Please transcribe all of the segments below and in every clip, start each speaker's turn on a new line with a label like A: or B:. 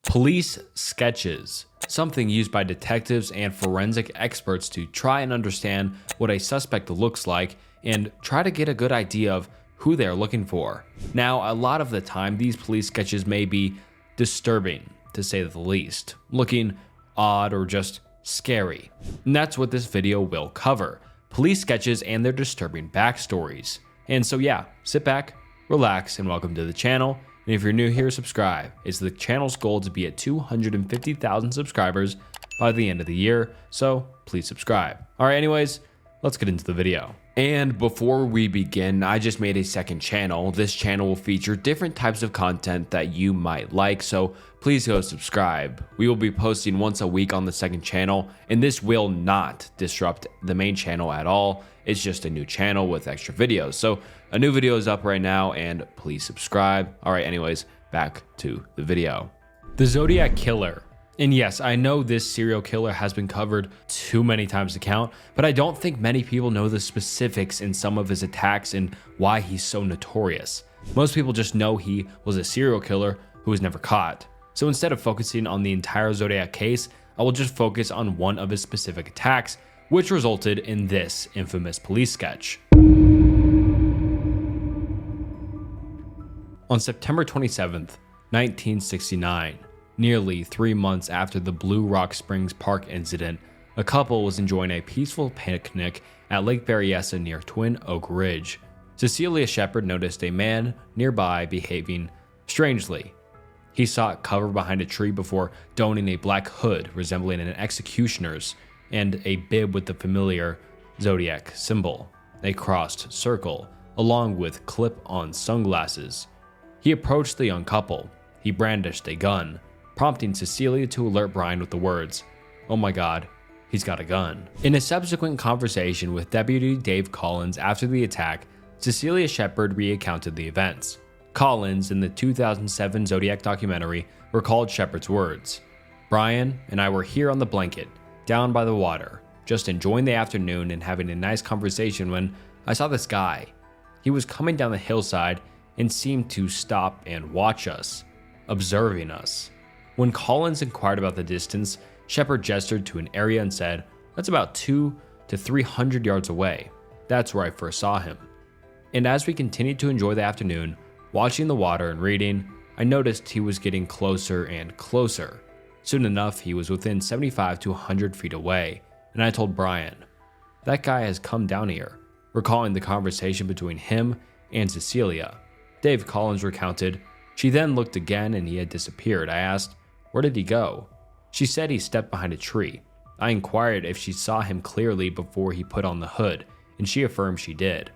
A: Police sketches, something used by detectives and forensic experts to try and understand what a suspect looks like and try to get a good idea of who they're looking for. Now, a lot of the time, these police sketches may be disturbing, to say the least, looking odd or just scary. And that's what this video will cover: police sketches and their disturbing backstories. And so yeah, sit back, relax, and welcome to the channel. And if you're new here, subscribe. It's the channel's goal to be at 250,000 subscribers by the end of the year, so please subscribe. All right, anyways, let's get into the video. And before we begin, I just made a second channel. This channel will feature different types of content that you might like, so please go subscribe. We will be posting once a week on the second channel, and this will not disrupt the main channel at all. It's just a new channel with extra videos. So a new video is up right now, and please subscribe. All right, anyways, back to the video. The Zodiac Killer. And yes, I know this serial killer has been covered too many times to count, but I don't think many people know the specifics in some of his attacks and why he's so notorious. Most people just know he was a serial killer who was never caught. So instead of focusing on the entire Zodiac case, I will just focus on one of his specific attacks, which resulted in this infamous police sketch. On September 27th, 1969, nearly 3 months after the Blue Rock Springs Park incident, a couple was enjoying a peaceful picnic at Lake Berryessa near Twin Oak Ridge. Cecilia Shepard noticed a man nearby behaving strangely. He sought cover behind a tree before donning a black hood resembling an executioner's and a bib with the familiar zodiac symbol, a crossed circle, along with clip-on sunglasses. He approached the young couple. He brandished a gun, prompting Cecilia to alert Brian with the words, "Oh my God, he's got a gun." In a subsequent conversation with Deputy Dave Collins after the attack, Cecilia Shepard recounted the events. Collins, in the 2007 Zodiac documentary, recalled Shepard's words, "Brian and I were here on the blanket, down by the water, just enjoying the afternoon and having a nice conversation when I saw this guy. He was coming down the hillside and seemed to stop and watch us, observing us." When Collins inquired about the distance, Shepard gestured to an area and said, "That's about 200 to 300 yards away. That's where I first saw him." And as we continued to enjoy the afternoon, watching the water and reading, I noticed he was getting closer and closer. Soon enough, he was within 75 to 100 feet away, and I told Brian, "That guy has come down here," recalling the conversation between him and Cecilia. Dave Collins recounted, "She then looked again and he had disappeared. I asked, 'Where did he go?' She said he stepped behind a tree. I inquired if she saw him clearly before he put on the hood, and she affirmed she did.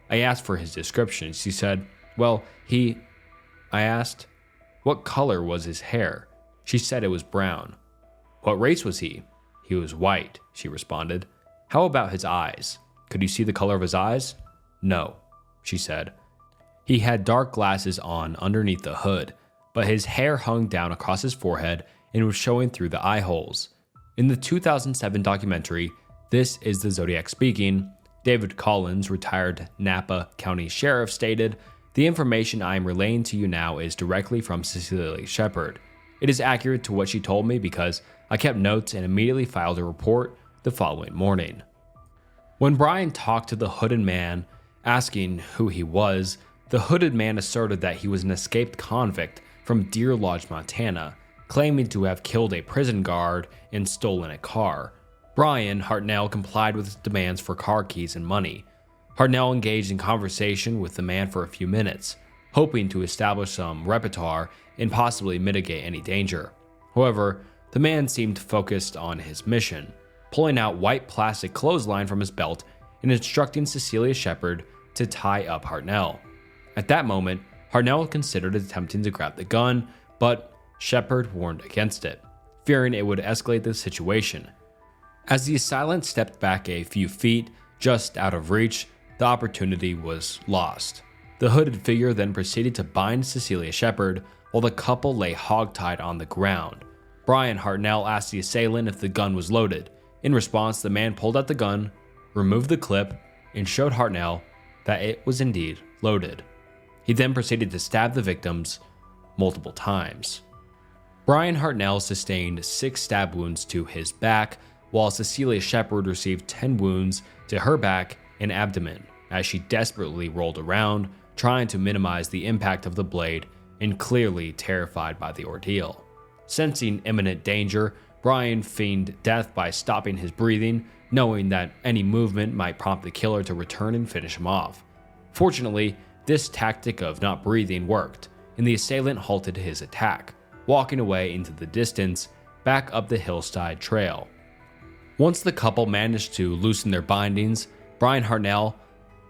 A: I asked for his description. She said, 'Well, I asked, 'What color was his hair?' She said it was brown. 'What race was he?' 'He was white,' she responded. 'How about his eyes? Could you see the color of his eyes?' 'No,' she said. 'He had dark glasses on underneath the hood, but his hair hung down across his forehead and was showing through the eye holes.' In the 2007 documentary, This is the Zodiac Speaking, David Collins, retired Napa County Sheriff, stated, "The information I am relaying to you now is directly from Cecilia Shepard. It is accurate to what she told me because I kept notes and immediately filed a report the following morning." When Brian talked to the hooded man, asking who he was, the hooded man asserted that he was an escaped convict from Deer Lodge, Montana, claiming to have killed a prison guard and stolen a car. Brian Hartnell complied with his demands for car keys and money. Hartnell engaged in conversation with the man for a few minutes, hoping to establish some repertoire and possibly mitigate any danger. However, the man seemed focused on his mission, pulling out white plastic clothesline from his belt and instructing Cecilia Shepard to tie up Hartnell. At that moment, Hartnell considered attempting to grab the gun, but Shepard warned against it, fearing it would escalate the situation. As the assailant stepped back a few feet, just out of reach, the opportunity was lost. The hooded figure then proceeded to bind Cecilia Shepard while the couple lay hogtied on the ground. Brian Hartnell asked the assailant if the gun was loaded. In response, the man pulled out the gun, removed the clip, and showed Hartnell that it was indeed loaded. He then proceeded to stab the victims multiple times. Brian Hartnell sustained 6 stab wounds to his back, while Cecilia Shepard received 10 wounds to her back and abdomen as she desperately rolled around, trying to minimize the impact of the blade and clearly terrified by the ordeal. Sensing imminent danger, Brian feigned death by stopping his breathing, knowing that any movement might prompt the killer to return and finish him off. Fortunately, this tactic of not breathing worked, and the assailant halted his attack, walking away into the distance, back up the hillside trail. Once the couple managed to loosen their bindings, Brian Hartnell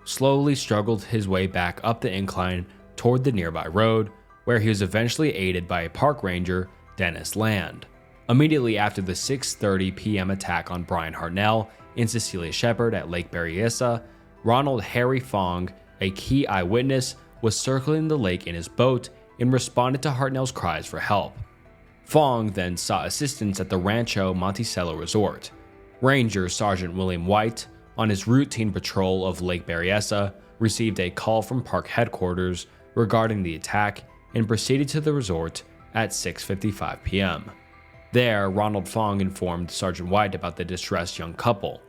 A: slowly struggled his way back up the incline toward the nearby road, where he was eventually aided by a park ranger, Dennis Land. Immediately after the 6:30 p.m. attack on Brian Hartnell and Cecilia Shepard at Lake Berryessa, Ronald Harry Fong, a key eyewitness, was circling the lake in his boat and responded to Hartnell's cries for help. Fong then sought assistance at the Rancho Monticello Resort. Ranger Sergeant William White, on his routine patrol of Lake Berryessa, received a call from park headquarters regarding the attack and proceeded to the resort at 6:55 p.m. There, Ronald Fong informed Sergeant White about the distressed young couple.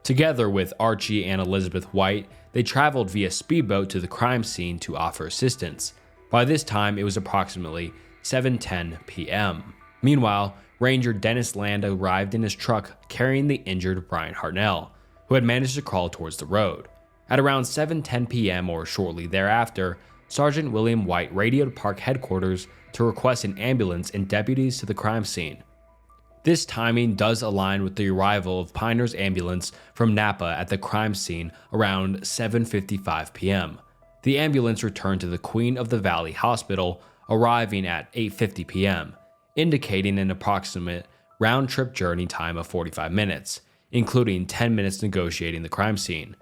A: Together with Archie and Elizabeth White, they traveled via speedboat to the crime scene to offer assistance. By this time, it was approximately 7:10 p.m. Meanwhile, Ranger Dennis Land arrived in his truck carrying the injured Brian Hartnell, who had managed to crawl towards the road. At around 7:10 p.m. or shortly thereafter, Sergeant William White radioed park headquarters to request an ambulance and deputies to the crime scene. This timing does align with the arrival of Piner's ambulance from Napa at the crime scene around 7:55 p.m. The ambulance returned to the Queen of the Valley Hospital, arriving at 8:50 p.m., indicating an approximate round-trip journey time of 45 minutes, including 10 minutes negotiating the crime scene.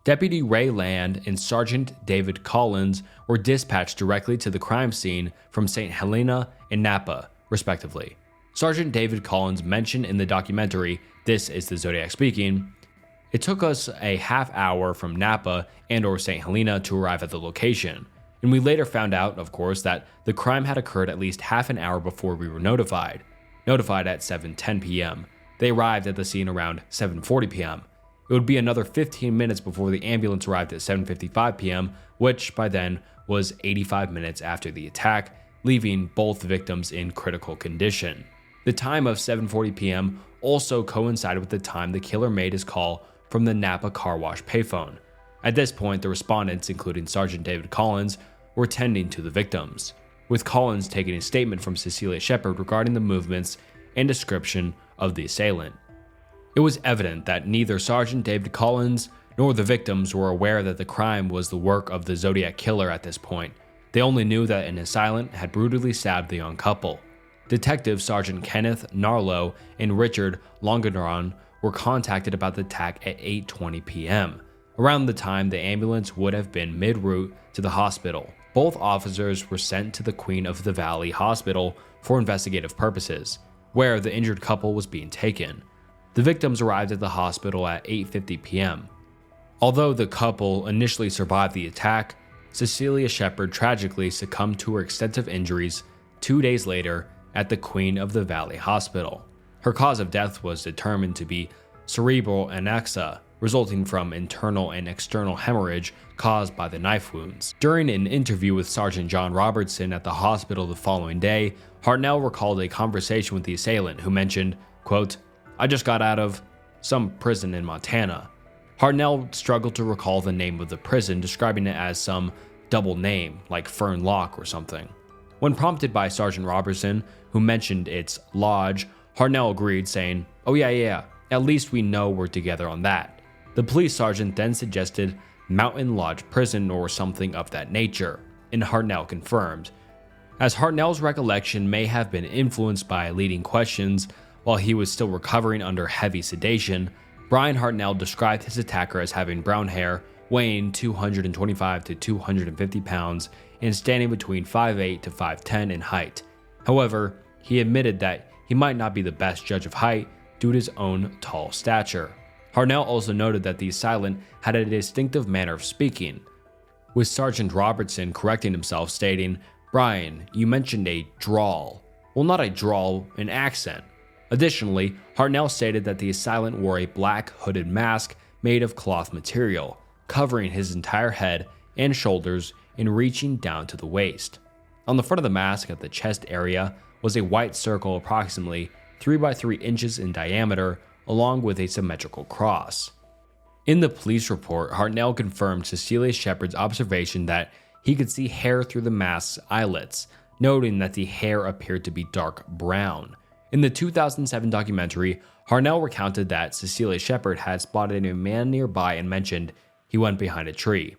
A: Deputy Ray Land and Sergeant David Collins were dispatched directly to the crime scene from St. Helena and Napa, respectively. Sergeant David Collins mentioned in the documentary, This is the Zodiac Speaking, "It took us a half hour from Napa and or St. Helena to arrive at the location, and we later found out, of course, that the crime had occurred at least half an hour before we were notified at 7:10 p.m. They arrived at the scene around 7:40 p.m. It would be another 15 minutes before the ambulance arrived at 7:55 p.m., which by then was 85 minutes after the attack, leaving both victims in critical condition. The time of 7:40 p.m. also coincided with the time the killer made his call from the Napa car wash payphone. At this point, the respondents, including Sergeant David Collins, were tending to the victims, with Collins taking a statement from Cecilia Shepard regarding the movements and description of the assailant. It was evident that neither Sergeant David Collins nor the victims were aware that the crime was the work of the Zodiac Killer at this point. They only knew that an assailant had brutally stabbed the young couple. Detectives Sergeant Kenneth Narlow and Richard Longeron were contacted about the attack at 8:20 p.m., around the time the ambulance would have been en route to the hospital. Both officers were sent to the Queen of the Valley Hospital for investigative purposes, where the injured couple was being taken. The victims arrived at the hospital at 8:50 p.m. Although the couple initially survived the attack, Cecilia Shepard tragically succumbed to her extensive injuries 2 days later at the Queen of the Valley Hospital. Her cause of death was determined to be cerebral anexa, resulting from internal and external hemorrhage caused by the knife wounds. During an interview with Sergeant John Robertson at the hospital the following day, Hartnell recalled a conversation with the assailant who mentioned, quote, "I just got out of some prison in Montana." Hartnell struggled to recall the name of the prison, describing it as some double name, like Fern Lock or something. When prompted by Sergeant Robertson, who mentioned its lodge, Hartnell agreed, saying, "Oh yeah, at least we know we're together on that." The police sergeant then suggested Mountain Lodge Prison or something of that nature, and Hartnell confirmed. As Hartnell's recollection may have been influenced by leading questions while he was still recovering under heavy sedation, Brian Hartnell described his attacker as having brown hair, weighing 225 to 250 pounds, and standing between 5'8 to 5'10 in height. However, he admitted that he might not be the best judge of height due to his own tall stature. Hartnell also noted that the assailant had a distinctive manner of speaking, with Sergeant Robertson correcting himself, stating, "Brian, you mentioned a drawl." well, not a drawl, an accent. Additionally, Hartnell stated that the assailant wore a black hooded mask made of cloth material, covering his entire head and shoulders and reaching down to the waist. On the front of the mask at the chest area was a white circle approximately 3 by 3 inches in diameter, along with a symmetrical cross. In the police report, Hartnell confirmed Cecilia Shepard's observation that he could see hair through the mask's eyelets, noting that the hair appeared to be dark brown. In the 2007 documentary, Hartnell recounted that Cecilia Shepard had spotted a man nearby and mentioned he went behind a tree.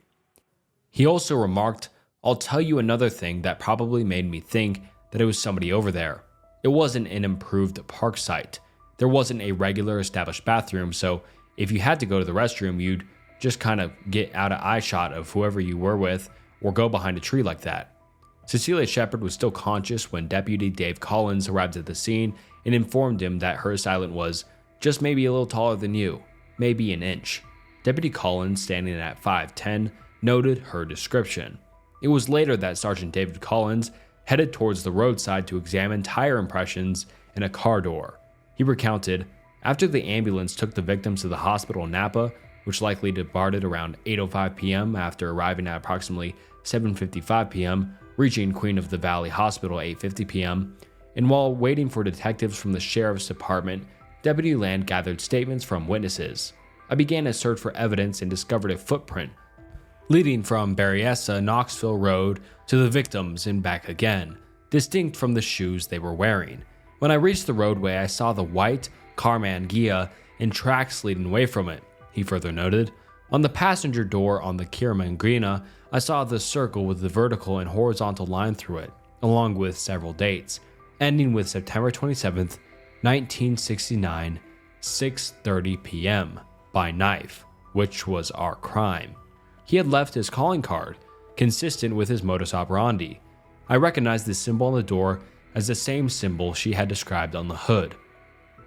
A: He also remarked, "I'll tell you another thing that probably made me think that it was somebody over there. It wasn't an improved park site. There wasn't a regular established bathroom, so if you had to go to the restroom, you'd just kind of get out of eyeshot of whoever you were with or go behind a tree like that." Cecilia Shepard was still conscious when Deputy Dave Collins arrived at the scene and informed him that her assailant was just maybe a little taller than you, maybe an inch. Deputy Collins, standing at 5'10", noted her description. It was later that Sergeant David Collins headed towards the roadside to examine tire impressions in a car door. He recounted, "After the ambulance took the victims to the hospital in Napa, which likely departed around 8:05 p.m. after arriving at approximately 7:55 p.m., reaching Queen of the Valley Hospital at 8:50 p.m., and while waiting for detectives from the Sheriff's Department, Deputy Land gathered statements from witnesses. I began a search for evidence and discovered a footprint leading from Berryessa Knoxville Road to the victims and back again, distinct from the shoes they were wearing. When I reached the roadway, I saw the white Karmann Ghia and tracks leading away from it," he further noted. "On the passenger door on the Karmann Ghia, I saw the circle with the vertical and horizontal line through it, along with several dates, ending with September 27th, 1969, 6:30 p.m. by knife, which was our crime. He had left his calling card, consistent with his modus operandi. I recognized the symbol on the door as the same symbol she had described on the hood."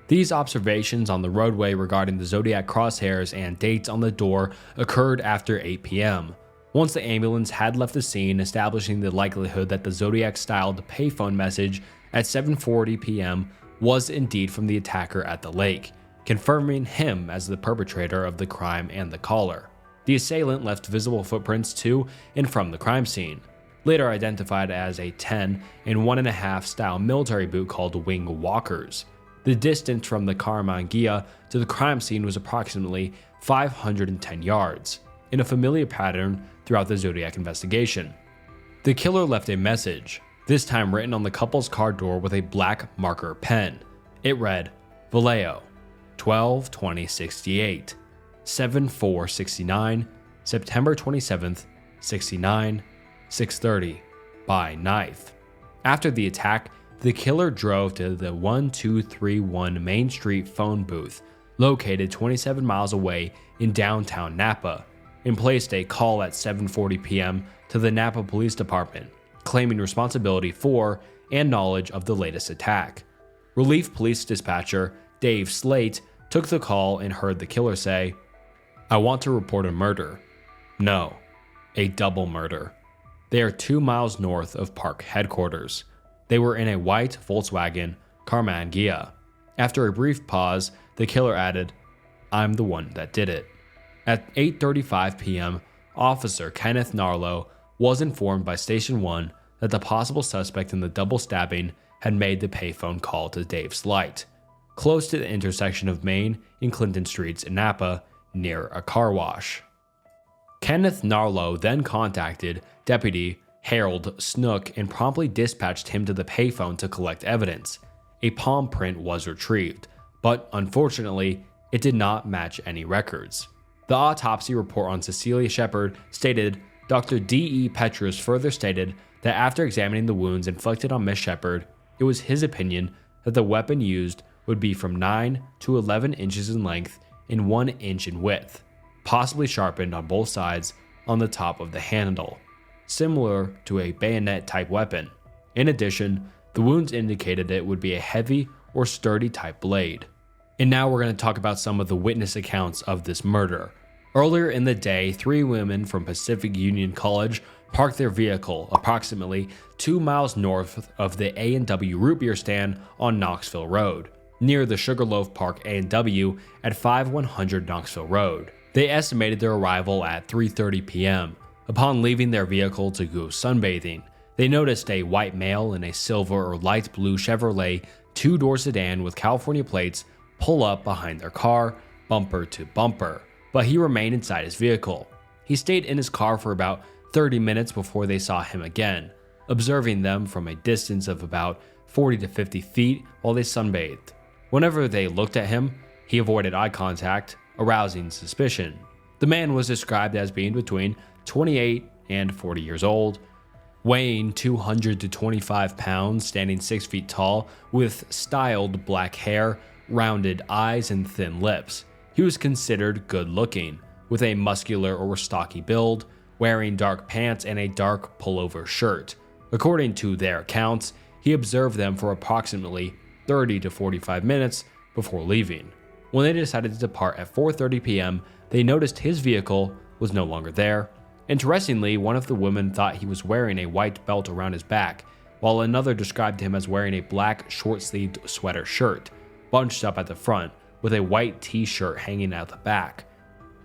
A: These observations on the roadway regarding the Zodiac crosshairs and dates on the door occurred after 8 p.m. Once the ambulance had left the scene, establishing the likelihood that the Zodiac-styled payphone message at 7:40 p.m. was indeed from the attacker at the lake, confirming him as the perpetrator of the crime and the caller. The assailant left visible footprints to and from the crime scene, later identified as a 10 and 1.5 style military boot called wing walkers. The distance from the Karmann Ghia to the crime scene was approximately 510 yards, in a familiar pattern throughout the Zodiac investigation. The killer left a message, this time written on the couple's car door with a black marker pen. It read, "Vallejo, 12/20/68, 7/4/69, September 27th, 69, 6:30, by knife." After the attack, the killer drove to the 1231 Main Street phone booth, located 27 miles away in downtown Napa, and placed a call at 7:40 p.m. to the Napa Police Department, claiming responsibility for and knowledge of the latest attack. Relief Police Dispatcher Dave Slate took the call and heard the killer say, "I want to report a murder. No, a double murder. They are 2 miles north of park headquarters. They were in a white Volkswagen Karmann Ghia." After a brief pause, the killer added, "I'm the one that did it." At 8:35 p.m., Officer Kenneth Narlow was informed by Station 1 that the possible suspect in the double stabbing had made the payphone call to Dave's Light, close to the intersection of Main and Clinton Streets in Napa, near a car wash. Kenneth Narlow then contacted Deputy Harold Snook and promptly dispatched him to the payphone to collect evidence. A palm print was retrieved, but unfortunately, it did not match any records. The autopsy report on Cecilia Shepard stated, Dr. D.E. Petrus further stated that after examining the wounds inflicted on Miss Shepard, it was his opinion that the weapon used would be from 9 to 11 inches in length and 1 inch in width, possibly sharpened on both sides on the top of the handle, similar to a bayonet-type weapon. In addition, the wounds indicated it would be a heavy or sturdy type blade. And now we're going to talk about some of the witness accounts of this murder. Earlier in the day, 3 women from Pacific Union College parked their vehicle approximately 2 miles north of the A&W root beer stand on Knoxville Road, near the Sugarloaf Park A&W at 5100 Knoxville Road. They estimated their arrival at 3:30 p.m. Upon leaving their vehicle to go sunbathing, they noticed a white male in a silver or light blue Chevrolet 2-door sedan with California plates pull up behind their car, bumper to bumper, but he remained inside his vehicle. He stayed in his car for about 30 minutes before they saw him again, observing them from a distance of about 40 to 50 feet while they sunbathed. Whenever they looked at him, he avoided eye contact, arousing suspicion. The man was described as being between 28 and 40 years old, weighing 200 to 25 pounds, standing 6 feet tall, with styled black hair, rounded eyes, and thin lips. He was considered good-looking, with a muscular or stocky build, wearing dark pants and a dark pullover shirt. According to their accounts, he observed them for approximately 30 to 45 minutes before leaving. When they decided to depart at 4:30 p.m., they noticed his vehicle was no longer there. Interestingly, one of the women thought he was wearing a white belt around his back, while another described him as wearing a black short-sleeved sweater shirt, bunched up at the front, with a white t-shirt hanging out the back.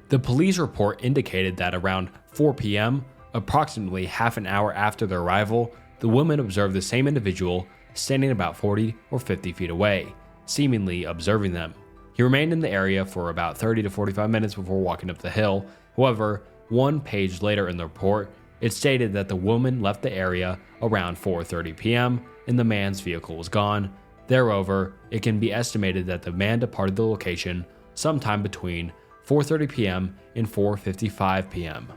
A: The police report indicated that around 4 p.m., approximately half an hour after their arrival, the woman observed the same individual standing about 40 or 50 feet away, seemingly observing them. He remained in the area for about 30 to 45 minutes before walking up the hill. However, one page later in the report, it stated that the woman left the area around 4:30 p.m. and the man's vehicle was gone. Moreover, it can be estimated that the man departed the location sometime between 4:30 p.m. and 4:55 p.m.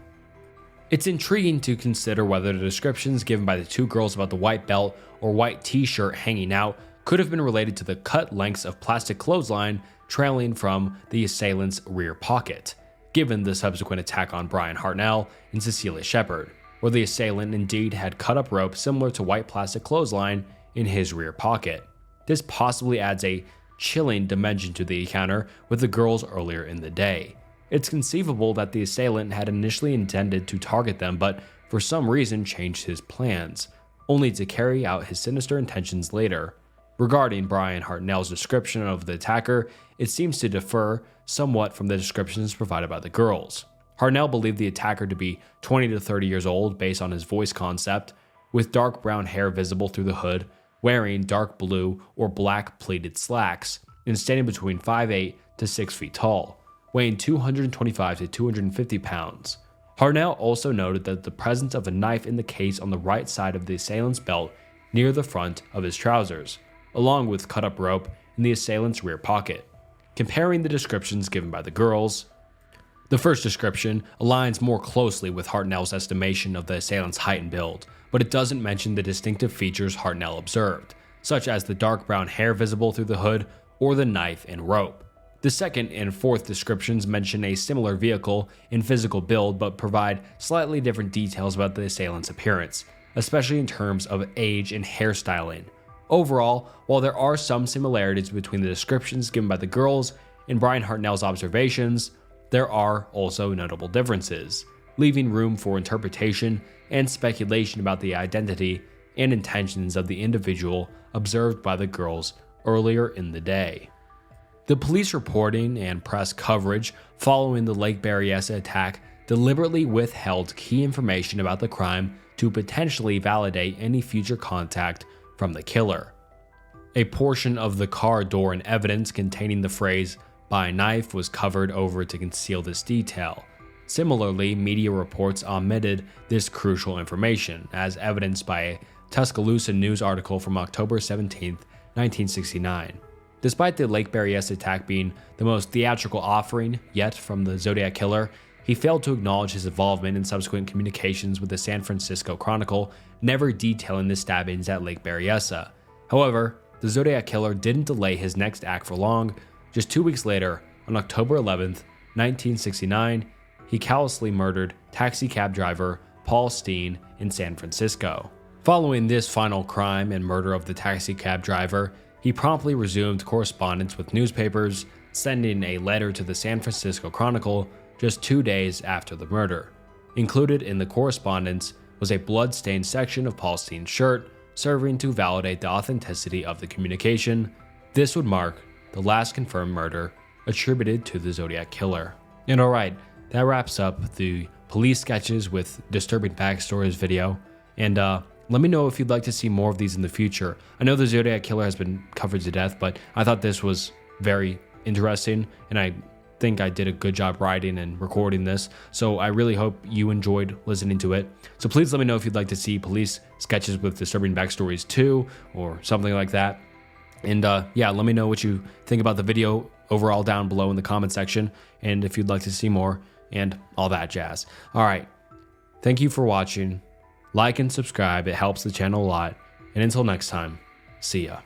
A: It's intriguing to consider whether the descriptions given by the 2 girls about the white belt or white t-shirt hanging out could have been related to the cut lengths of plastic clothesline trailing from the assailant's rear pocket, given the subsequent attack on Brian Hartnell and Cecilia Shepard, where the assailant indeed had cut up rope similar to white plastic clothesline in his rear pocket. This possibly adds a chilling dimension to the encounter with the girls earlier in the day. It's conceivable that the assailant had initially intended to target them, but for some reason changed his plans, only to carry out his sinister intentions later. Regarding Brian Hartnell's description of the attacker, it seems to differ somewhat from the descriptions provided by the girls. Hartnell believed the attacker to be 20 to 30 years old based on his voice concept, with dark brown hair visible through the hood, wearing dark blue or black pleated slacks, and standing between 5'8" to 6 feet tall, weighing 225 to 250 pounds. Hartnell also noted that the presence of a knife in the case on the right side of the assailant's belt near the front of his trousers, along with cut-up rope in the assailant's rear pocket. Comparing the descriptions given by the girls, the first description aligns more closely with Hartnell's estimation of the assailant's height and build, but it doesn't mention the distinctive features Hartnell observed, such as the dark brown hair visible through the hood or the knife and rope. The second and fourth descriptions mention a similar vehicle in physical build but provide slightly different details about the assailant's appearance, especially in terms of age and hairstyling. Overall, while there are some similarities between the descriptions given by the girls and Brian Hartnell's observations, there are also notable differences, leaving room for interpretation and speculation about the identity and intentions of the individual observed by the girls earlier in the day. The police reporting and press coverage following the Lake Berryessa attack deliberately withheld key information about the crime to potentially validate any future contact from the killer. A portion of the car door and evidence containing the phrase "by knife" was covered over to conceal this detail. Similarly, media reports omitted this crucial information, as evidenced by a Tuscaloosa News article from October 17, 1969. Despite the Lake Berryessa attack being the most theatrical offering yet from the Zodiac Killer, he failed to acknowledge his involvement in subsequent communications with the San Francisco Chronicle, never detailing the stabbings at Lake Berryessa. However, the Zodiac Killer didn't delay his next act for long. Just 2 weeks later, on October 11, 1969, he callously murdered taxi cab driver Paul Steen in San Francisco. Following this final crime and murder of the taxi cab driver, he promptly resumed correspondence with newspapers, sending a letter to the San Francisco Chronicle just 2 days after the murder. Included in the correspondence was a blood-stained section of Paulstein's shirt, serving to validate the authenticity of the communication. This would mark the last confirmed murder attributed to the Zodiac Killer. And alright, that wraps up the police sketches with disturbing backstories video. And let me know if you'd like to see more of these in the future. I know the Zodiac Killer has been covered to death, but I thought this was very interesting, and I think I did a good job writing and recording this, so I really hope you enjoyed listening to it. So please let me know if you'd like to see police sketches with disturbing backstories too, or something like that. And yeah, let me know what you think about the video overall down below in the comment section, and if you'd like to see more, and all that jazz. Alright, thank you for watching. Like and subscribe, it helps the channel a lot. And until next time, see ya.